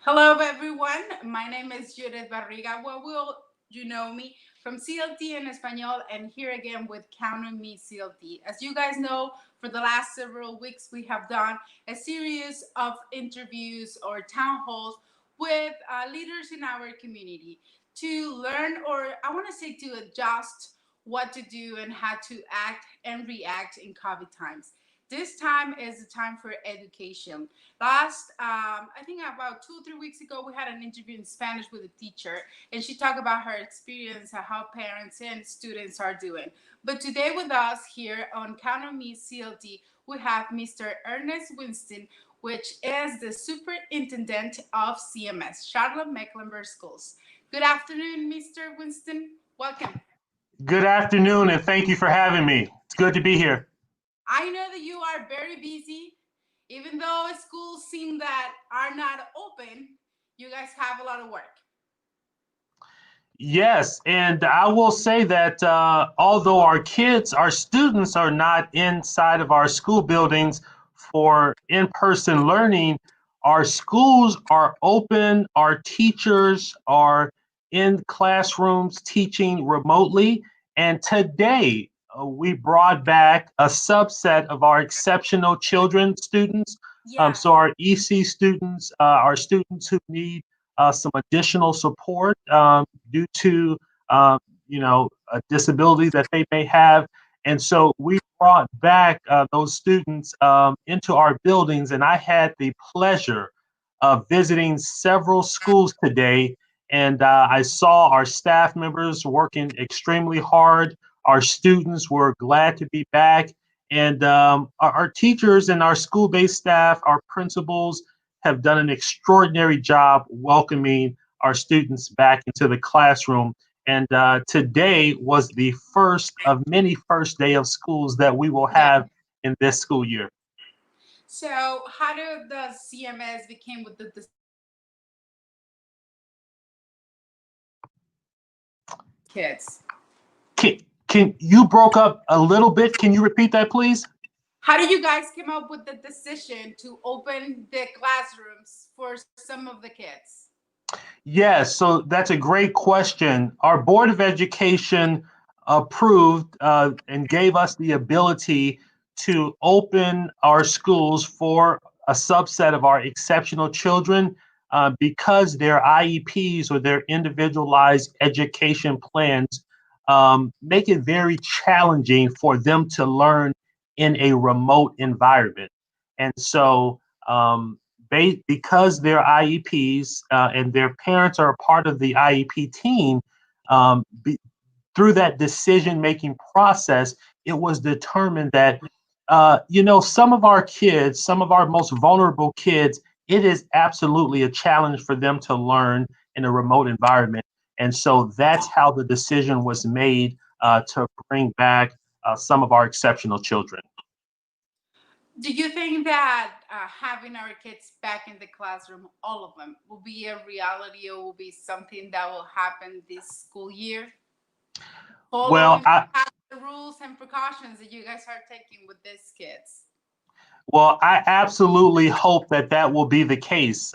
Hello, everyone. My name is Judith Barriga. Well, will you know me from CLT in Espanol, and here again with Count on Me CLT. As you guys know, for the last several weeks, we have done a series of interviews or town halls with leaders in our community to learn, or I want to say to adjust what to do and how to act and react in COVID times. This time is the time for education. I think about 2 or 3 weeks ago, we had an interview in Spanish with a teacher, and she talked about her experience and how parents and students are doing. But today, with us here on Count on Me CLT, we have Mr. Earnest Winston, which is the Superintendent of CMS, Charlotte Mecklenburg Schools. Good afternoon, Mr. Winston. Welcome. Good afternoon, and thank you for having me. It's good to be here. I know that you are very busy. Even though schools seem that are not open, you guys have a lot of work. Yes, and I will say that although our students are not inside of our school buildings for in-person learning, our schools are open, our teachers are in classrooms teaching remotely, and today we brought back a subset of our exceptional children students. Yeah. So our EC students, our students who need some additional support due to disabilities that they may have. And so we brought back those students into our buildings, and I had the pleasure of visiting several schools today. And I saw our staff members working extremely hard. Our students were glad to be back. And our teachers and our school-based staff, our principals, have done an extraordinary job welcoming our students back into the classroom. And today was the first of many first day of schools that we will Yeah. have in this school year. So, how did the CMS became with the kids? Can you broke up a little bit? Can you repeat that, please? How did you guys come up with the decision to open the classrooms for some of the kids? Yes, so that's a great question. Our Board of Education approved and gave us the ability to open our schools for a subset of our exceptional children because their IEPs or their individualized education plans make it very challenging for them to learn in a remote environment. And so, because their IEPs and their parents are a part of the IEP team, um, be, through that decision-making process, it was determined that, some of our kids, some of our most vulnerable kids, it is absolutely a challenge for them to learn in a remote environment. And so that's how the decision was made to bring back some of our exceptional children. Do you think that having our kids back in the classroom, all of them, will be a reality or will be something that will happen this school year? Well, Following I, the rules and precautions that you guys are taking with these kids? Well, I absolutely hope that that will be the case.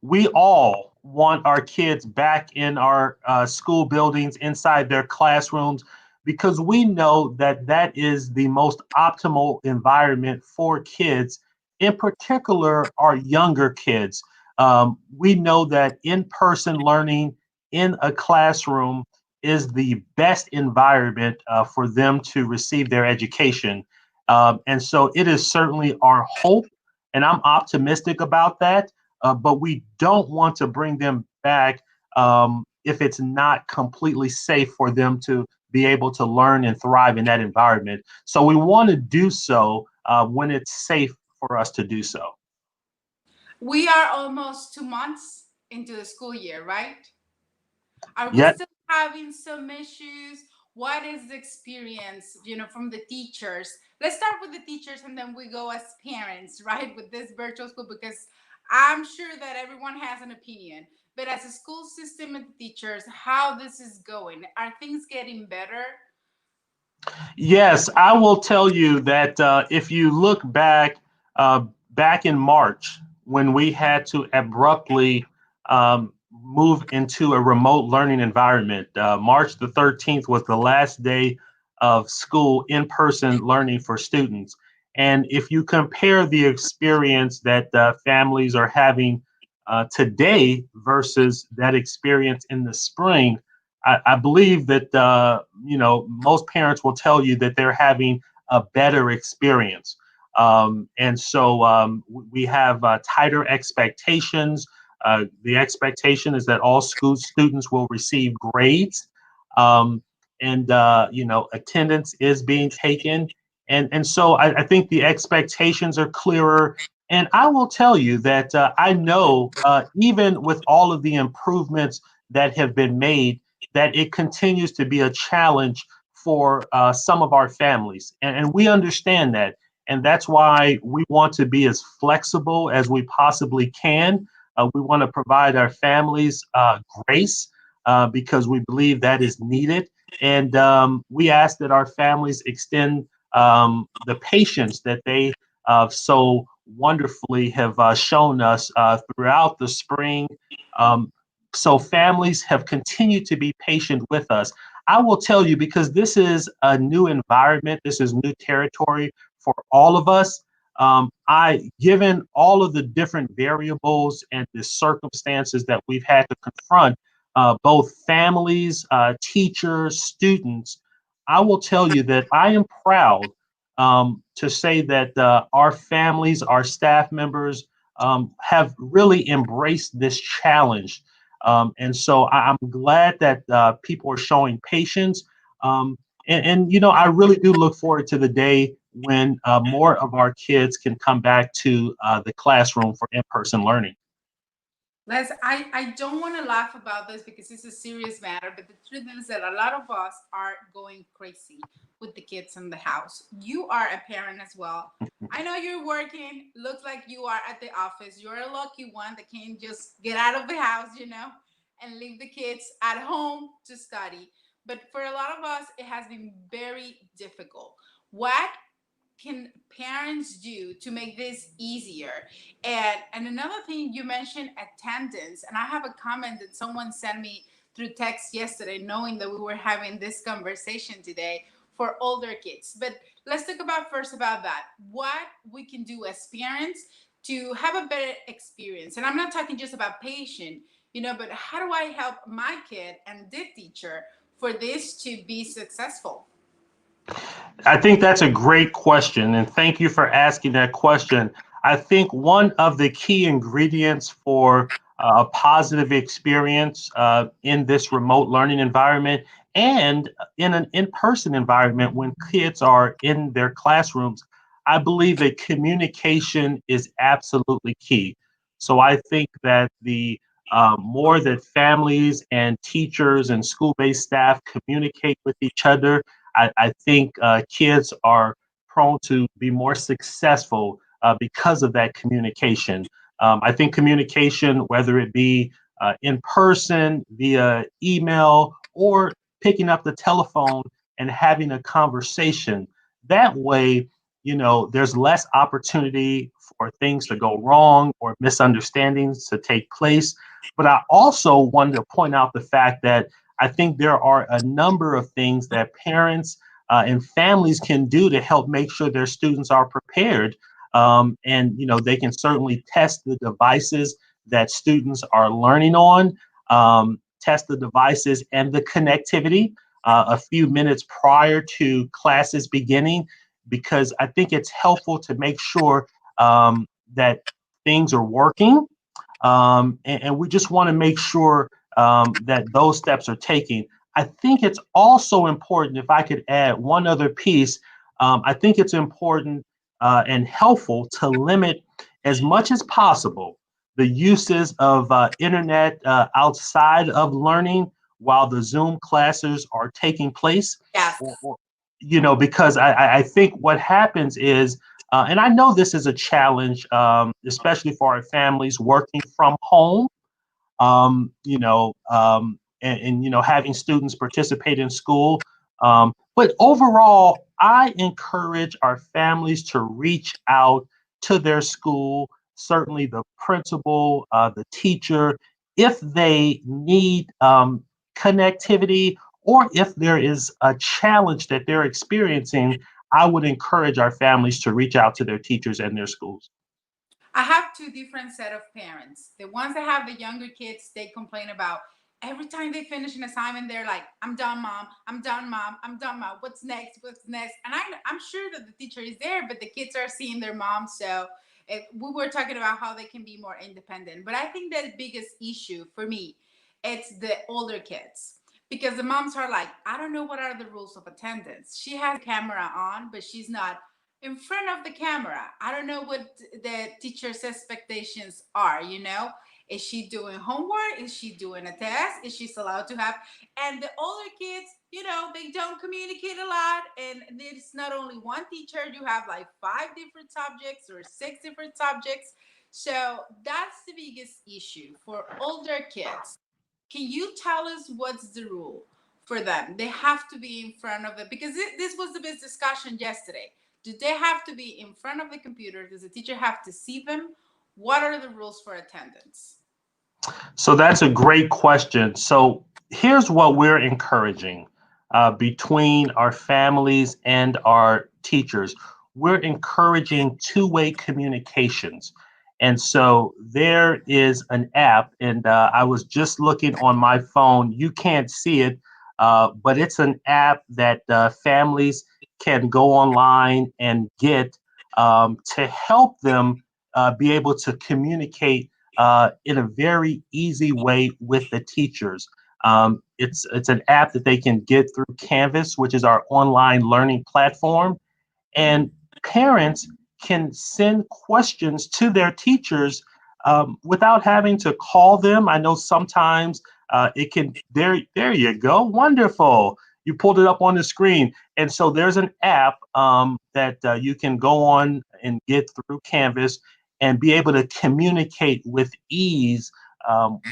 We all want our kids back in our school buildings, inside their classrooms, because we know that that is the most optimal environment for kids, in particular, our younger kids. We know that in person learning in a classroom is the best environment for them to receive their education. And so it is certainly our hope, and I'm optimistic about that. But we don't want to bring them back if it's not completely safe for them to be able to learn and thrive in that environment. So we want to do so when it's safe for us to do so. We are almost 2 months into the school year, right? Are we Yet, still having some issues? What is the experience, from the teachers? Let's start with the teachers and then we go as parents, right, with this virtual school because I'm sure that everyone has an opinion. But as a school system and teachers, how this is going? Are things getting better? yes, I will tell you that if you look back, back in March, when we had to abruptly move into a remote learning environment. March the 13th was the last day of school in-person learning for students. And if you compare the experience that families are having today versus that experience in the spring, I believe that most parents will tell you that they're having a better experience. And so we have tighter expectations. The expectation is that all school students will receive grades, um, and attendance is being taken. And so I think the expectations are clearer. And I will tell you that I know, even with all of the improvements that have been made, that it continues to be a challenge for some of our families. And we understand that. And that's why we want to be as flexible as we possibly can. We want to provide our families grace because we believe that is needed. And we ask that our families extend the patience that they so wonderfully have shown us throughout the spring. Um, so families have continued to be patient with us. I will tell you, because this is a new environment, this is new territory for all of us. Given all of the different variables and the circumstances that we've had to confront, both families, teachers, students, I will tell you that I am proud to say that our families, our staff members have really embraced this challenge. And so I'm glad that people are showing patience. And I really do look forward to the day when more of our kids can come back to the classroom for in-person learning. I don't want to laugh about this because it's a serious matter, but the truth is that a lot of us are going crazy with the kids in the house. You are a parent as well. I know you're working, looks like you are at the office. You're a lucky one that can just get out of the house, and leave the kids at home to study. But for a lot of us, it has been very difficult. What can parents do to make this easier? And another thing, you mentioned attendance, and I have a comment that someone sent me through text yesterday, knowing that we were having this conversation today for older kids. But let's talk about first about that. What we can do as parents to have a better experience. And I'm not talking just about patient, but how do I help my kid and the teacher for this to be successful? I think that's a great question, and thank you for asking that question. I think one of the key ingredients for a positive experience in this remote learning environment and in an in-person environment when kids are in their classrooms, I believe that communication is absolutely key. So I think that the more that families and teachers and school-based staff communicate with each other, I think kids are prone to be more successful because of that communication. I think communication, whether it be in person, via email, or picking up the telephone and having a conversation, that way, there's less opportunity for things to go wrong or misunderstandings to take place. But I also wanted to point out the fact that I think there are a number of things that parents and families can do to help make sure their students are prepared. And they can certainly test the devices that students are learning on, test the devices and the connectivity a few minutes prior to classes beginning, because I think it's helpful to make sure that things are working. And we just want to make sure that those steps are taken. I think it's also important, if I could add one other piece, I think it's important and helpful to limit as much as possible the uses of internet outside of learning while the Zoom classes are taking place. Yes. Because I think what happens is, and I know this is a challenge, especially for our families working from home, and having students participate in school. But overall, I encourage our families to reach out to their school certainly the principal, the teacher, if they need connectivity or if there is a challenge that they're experiencing, I would encourage our families to reach out to their teachers and their schools. I have two different set of parents. The ones that have the younger kids, they complain about every time they finish an assignment, they're like, "I'm done, mom. I'm done, mom. I'm done, mom. What's next? What's next?" And I'm sure that the teacher is there, but the kids are seeing their mom. So we were talking about how they can be more independent. But I think that the biggest issue for me, it's the older kids. Because the moms are like, I don't know what are the rules of attendance. She has a camera on, but she's not in front of the camera. I don't know what the teacher's expectations are, you know? Is she doing homework? Is she doing a test? Is she allowed to have? And the older kids, you know, they don't communicate a lot. And it's not only one teacher, you have like 5 different subjects or 6 different subjects. So that's the biggest issue for older kids. Can you tell us what's the rule for them? They have to be in front of it because this was the big discussion yesterday. Do they have to be in front of the computer? Does the teacher have to see them? What are the rules for attendance? So that's a great question. So here's what we're encouraging between our families and our teachers. We're encouraging two-way communications. And so there is an app, and I was just looking on my phone. You can't see it, but it's an app that families can go online and get to help them be able to communicate in a very easy way with the teachers. It's an app that they can get through Canvas, which is our online learning platform, and parents can send questions to their teachers without having to call them. I know sometimes it can. There you go, wonderful. You pulled it up on the screen, and so there's an app that you can go on and get through Canvas and be able to communicate with ease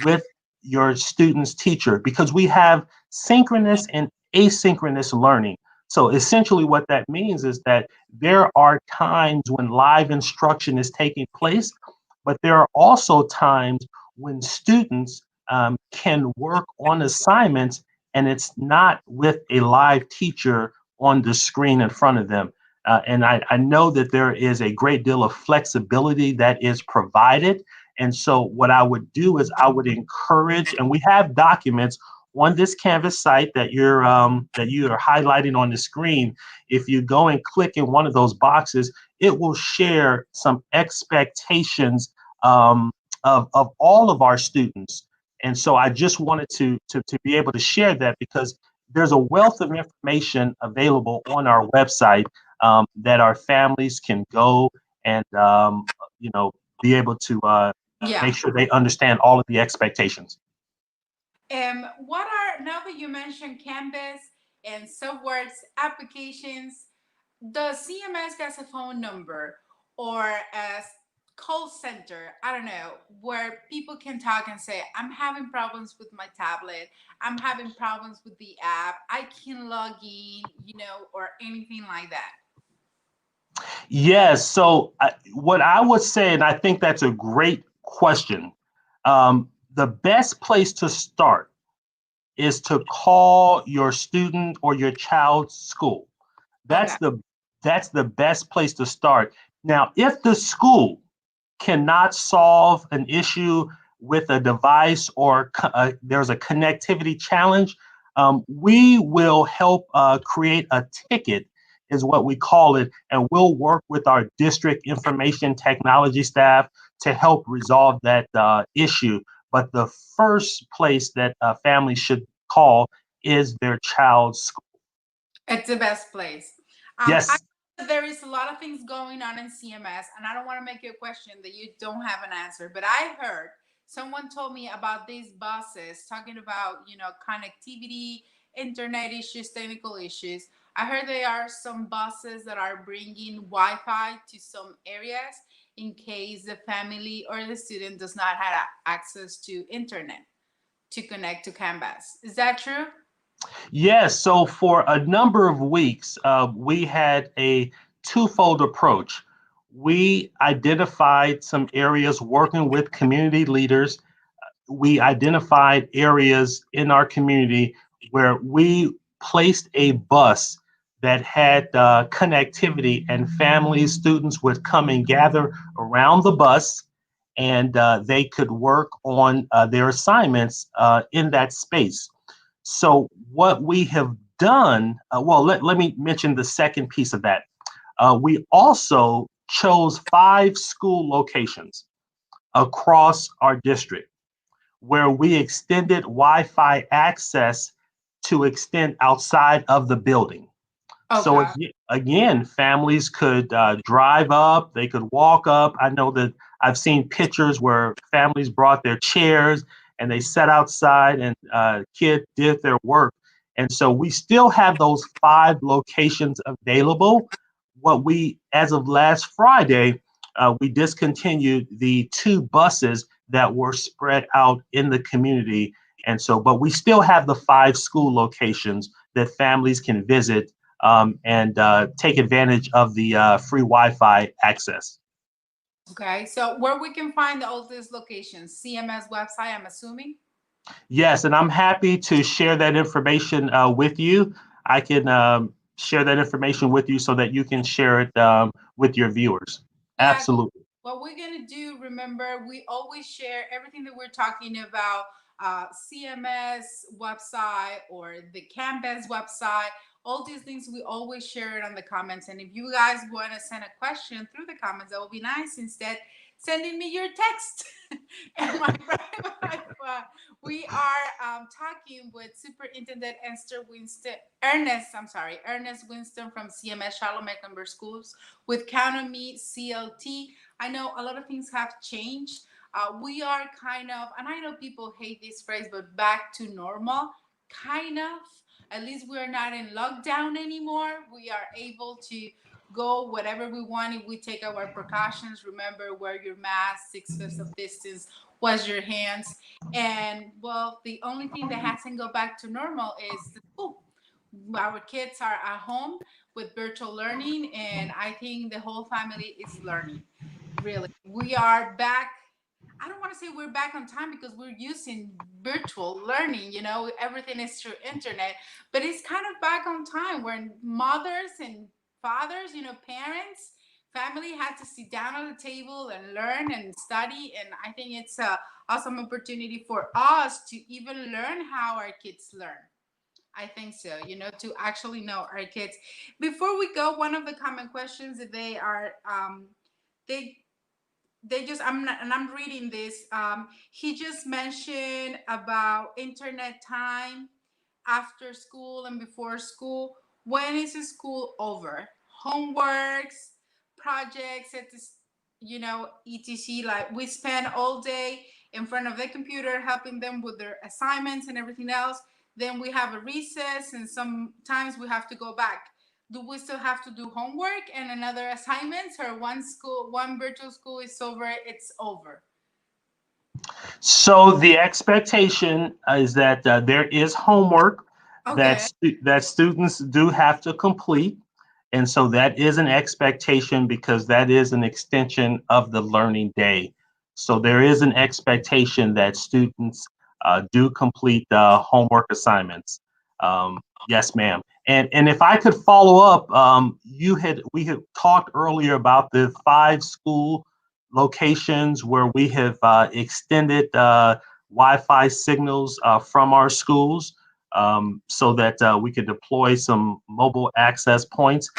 with your student's teacher because we have synchronous and asynchronous learning. So essentially what that means is that there are times when live instruction is taking place, but there are also times when students can work on assignments and it's not with a live teacher on the screen in front of them. And I know that there is a great deal of flexibility that is provided. And so what I would do is I would encourage, and we have documents on this Canvas site that you are highlighting on the screen. If you go and click in one of those boxes, it will share some expectations of all of our students. And so I just wanted to be able to share that because there's a wealth of information available on our website that our families can go and be able to make sure they understand all of the expectations. What are, now that you mentioned Canvas and softwares applications, the CMS has a phone number or a call center, I don't know, where people can talk and say, I'm having problems with my tablet, I'm having problems with the app, I can log in, or anything like that? Yes. So what I would say, and I think that's a great question, the best place to start is to call your student or your child's school. That's Okay. the best place to start. Now, if the school cannot solve an issue with a device or there's a connectivity challenge, we will help create a ticket, is what we call it, and we'll work with our district information technology staff to help resolve that issue. But the first place that families should call is their child's school. It's the best place. Yes. There is a lot of things going on in CMS, and I don't want to make you a question that you don't have an answer. But I heard someone told me about these buses talking about, connectivity, internet issues, technical issues. I heard there are some buses that are bringing Wi-Fi to some areas in case the family or the student does not have access to internet to connect to Canvas. Is that true? Yes, so for a number of weeks, we had a twofold approach. we identified some areas working with community leaders. We identified areas in our community where we placed a bus that had connectivity, and families, students would come and gather around the bus, and they could work on their assignments in that space. So what we have done, let me mention the second piece of that. We also chose 5 school locations across our district where we extended Wi-Fi access to extend outside of the building. So Okay. again, families could drive up, they could walk up. I know that I've seen pictures where families brought their chairs and they sat outside and kids did their work. And so we still have those 5 locations available. What we, as of last Friday, we discontinued the 2 buses that were spread out in the community. And so, but we still have the 5 school locations that families can visit and take advantage of the free Wi-Fi access. Okay. So where we can find all these locations? CMS website, I'm assuming. Yes, and I'm happy to share that information with you. I can share that information with you so that you can share it with your viewers. Yeah. Absolutely. What we're gonna do, remember, we always share everything that we're talking about, CMS website or the campus website. All these things we always share it on the comments. And if you guys want to send a question through the comments, that would be nice. Instead, sending me your text and my private phone. We are talking with Superintendent Esther Winston, Ernest. I'm sorry, Ernest Winston from CMS Charlotte Mecklenburg Schools with Count on Me CLT. I know a lot of things have changed. We are kind of, and I know people hate this phrase, but back to normal, kind of. At least we're not in lockdown anymore. We are able to go whatever we want if we take our precautions. Remember, wear your mask, 6 feet of distance, wash your hands. And well, the only thing that hasn't go back to normal is the school. Our kids are at home with virtual learning, and I think the whole family is learning. Really, we are back. I don't want to say we're back on time because we're using virtual learning, everything is through internet, but it's kind of back on time when mothers and fathers, parents, family had to sit down at the table and learn and study. And I think it's a awesome opportunity for us to even learn how our kids learn. I think so, to actually know our kids. Before we go, one of the common questions that they are, they just I'm not, and I'm reading this. He just mentioned about internet time after school and before school. When is the school over? Homeworks, projects at this, etc. Like we spend all day in front of the computer helping them with their assignments and everything else. Then we have a recess, and sometimes we have to go back. Do we still have to do homework and another assignments, or one virtual school is over, it's over? So the expectation is that there is homework that Okay. that students do have to complete, and so that is an expectation because that is an extension of the learning day. So there is an expectation that students do complete homework assignments. Yes, ma'am. And if I could follow up, we had talked earlier about the 5 school locations where we have extended Wi-Fi signals from our schools so that we could deploy some mobile access points.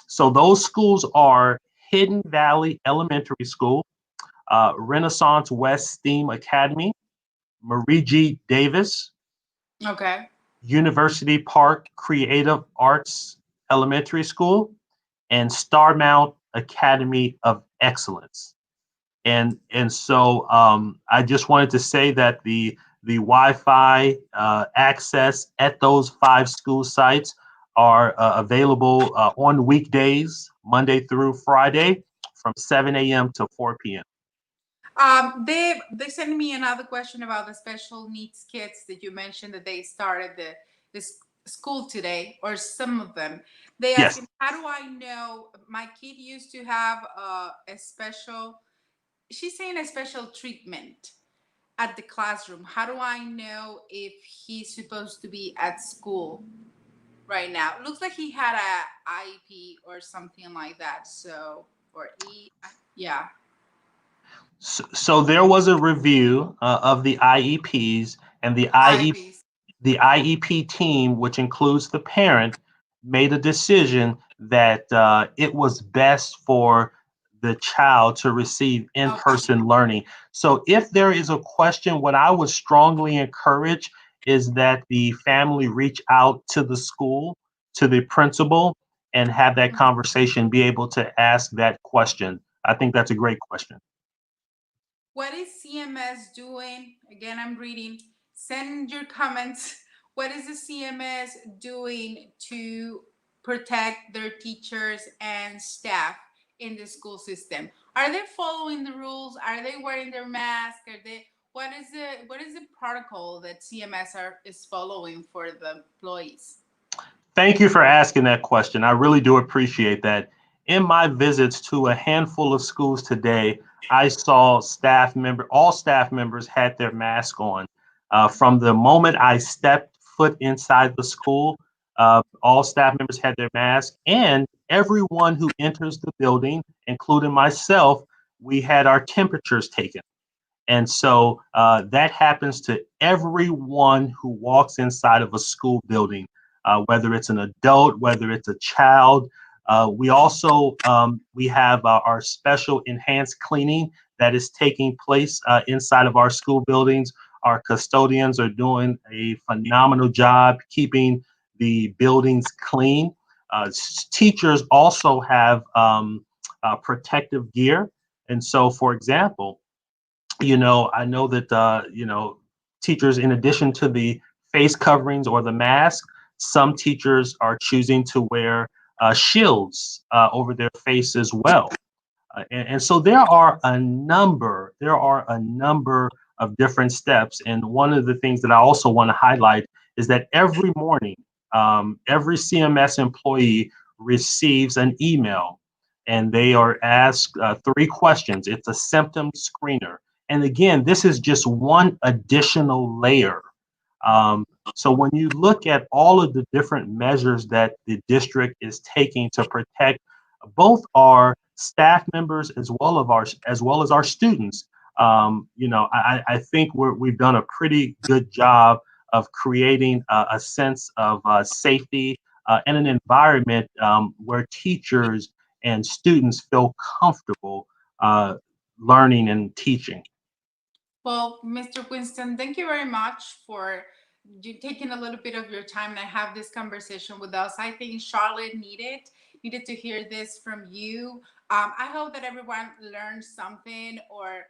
So those schools are Hidden Valley Elementary School, Renaissance West STEAM Academy, Marie G. Davis, Okay. University Park Creative Arts Elementary School, and Starmount Academy of Excellence. And so I just wanted to say that the Wi-Fi access at those 5 school sites are available on weekdays, Monday through Friday, from 7 a.m. to 4 p.m. They sent me another question about the special needs kids that you mentioned that they started this school today, or some of them. They Yes. asking, how do I know my kid used to have a special, she's saying a special treatment at the classroom. How do I know if he's supposed to be at school right now? It looks like he had a IEP or something like that. So, or yeah, So there was a review of the IEPs, and IEPs. the IEP team, which includes the parent, made a decision that it was best for the child to receive Okay. in-person learning. So if there is a question, what I would strongly encourage is that the family reach out to the school, to the principal, and have that Mhm. conversation, be able to ask that question. I think that's a great question. What is CMS doing? Again, I'm reading. Send your comments. What is the CMS doing to protect their teachers and staff in the school system? Are they following the rules? Are they wearing their mask? Are they what is the protocol that CMS is following for the employees? Thank you for asking that question. I really do appreciate that. In my visits to a handful of schools today, I saw all staff members had their mask on. From the moment I stepped foot inside the school, all staff members had their mask, and everyone who enters the building, including myself, we had our temperatures taken. And so that happens to everyone who walks inside of a school building, whether it's an adult, whether it's a child. We have our special enhanced cleaning that is taking place inside of our school buildings. Our custodians are doing a phenomenal job keeping the buildings clean. Teachers also have protective gear. And so, for example, I know that teachers, in addition to the face coverings or the mask, some teachers are choosing to wear shields over their face as well. And so there are a number of different steps. And one of the things that I also want to highlight is that every morning, every CMS employee receives an email, and they are asked three questions. It's a symptom screener. And again, this is just one additional layer. Um, so when you look at all of the different measures that the district is taking to protect both our staff members as well as our students, I think we've done a pretty good job of creating a sense of safety and an environment where teachers and students feel comfortable learning and teaching. Well, Mr. Winston, thank you very much for you taking a little bit of your time and have this conversation with us. I think Charlotte needed to hear this from you. I hope that everyone learned something, or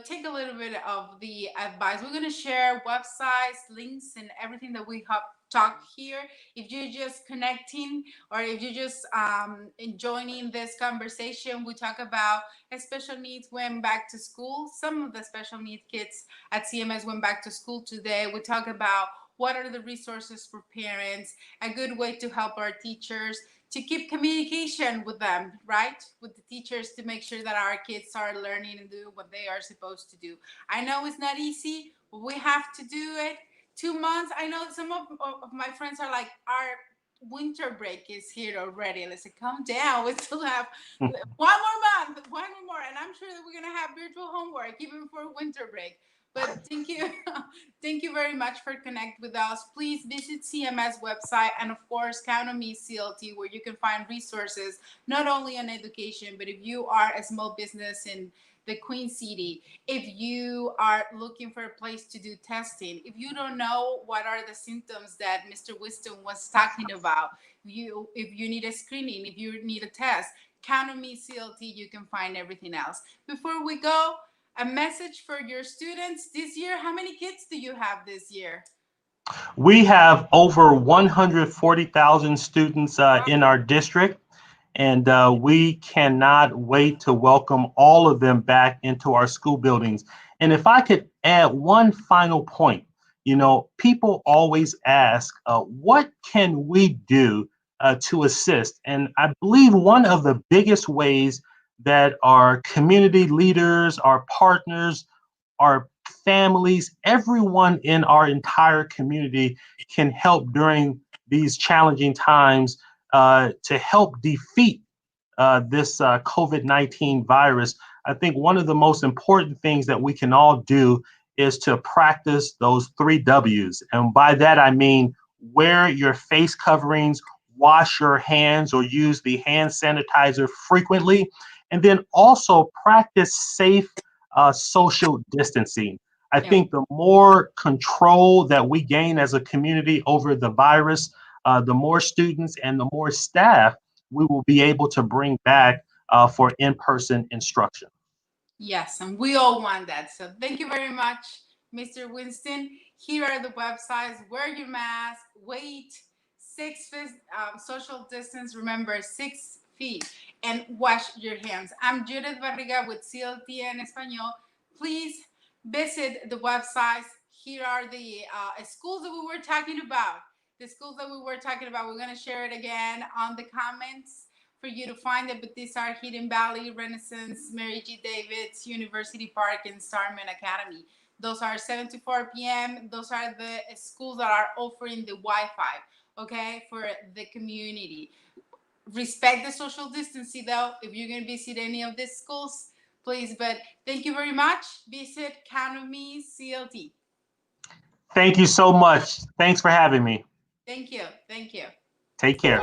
take a little bit of the advice. We're going to share websites, links, and everything that we have talked here. If you're just connecting, or if you're just joining this conversation, we talk about special needs went back to school. Some of the special needs kids at CMS went back to school today. We talk about what are the resources for parents, a good way to help our teachers, to keep communication with them, right? With the teachers, to make sure that our kids are learning and do what they are supposed to do. I know it's not easy, but we have to do it. 2 months. I know some of my friends are like, our winter break is here already. Let's say, calm down. We still have one more month, one more, and I'm sure that we're gonna have virtual homework even for winter break. But thank you, thank you very much for connect with us. Please visit CMS website, and of course, count on me CLT, where you can find resources not only on education, but if you are a small business in the Queen City, if you are looking for a place to do testing, if you don't know what are the symptoms that Mr. Winston was talking about, if you need a screening, if you need a test, count on me CLT, you can find everything else. Before we go, a message for your students this year. How many kids do you have this year? We have over 140,000 students Wow. in our district, and we cannot wait to welcome all of them back into our school buildings. And if I could add one final point, people always ask, what can we do to assist? And I believe one of the biggest ways that our community leaders, our partners, our families, everyone in our entire community can help during these challenging times to help defeat this COVID-19 virus. I think one of the most important things that we can all do is to practice those 3 Ws. And by that, I mean wear your face coverings, wash your hands or use the hand sanitizer frequently, and then also practice safe social distancing. I Yeah. think the more control that we gain as a community over the virus, the more students and the more staff we will be able to bring back for in-person instruction. Yes, and we all want that. So thank you very much, Mr. Winston. Here are the websites. Wear your mask, wait, 6 feet, social distance, remember 6 feet, and wash your hands. I'm Judith Barriga with CLT en Español. Please visit the websites. Here are the schools that we were talking about. The schools that we were talking about, we're going to share it again on the comments for you to find it, but these are Hidden Valley, Renaissance, Mary G. Davids, University Park, and Starman Academy. Those are 7 to 4 p.m. Those are the schools that are offering the Wi-Fi, okay, for the community. Respect the social distancing, though. If you're going to visit any of these schools, please. But thank you very much. Visit Count on Me CLT. Thank you so much. Thanks for having me. Thank you. Thank you. Take care.